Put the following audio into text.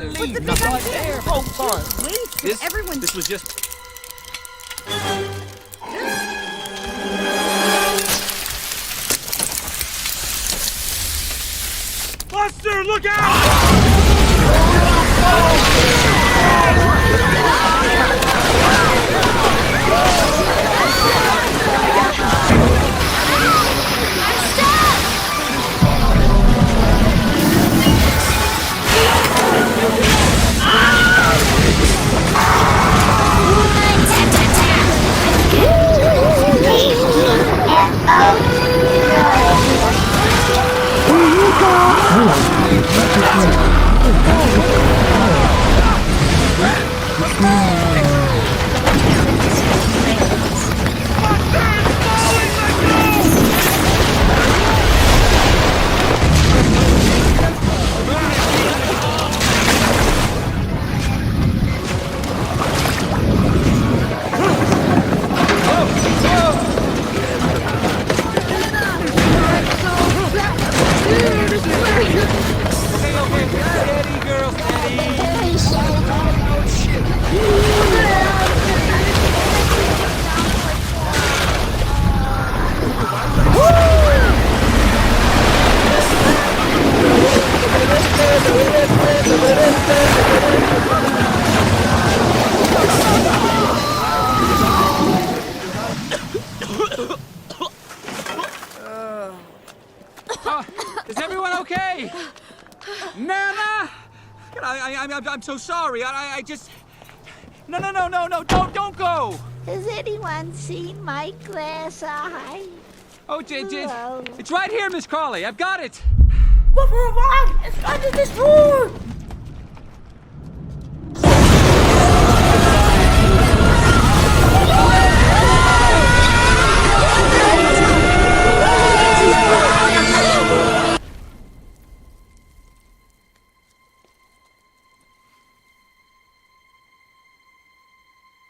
believe the you big right idea? there. Oh, fun. Wait, everyone's... This was just... Buster, look out! Steady, girl, steady. Is everyone okay? Nana! I'm so sorry. I just... No, don't go! Has anyone seen my glass eye? Oh, Hello. it's right here, Miss Crawley. I've got it. What? It's under this room!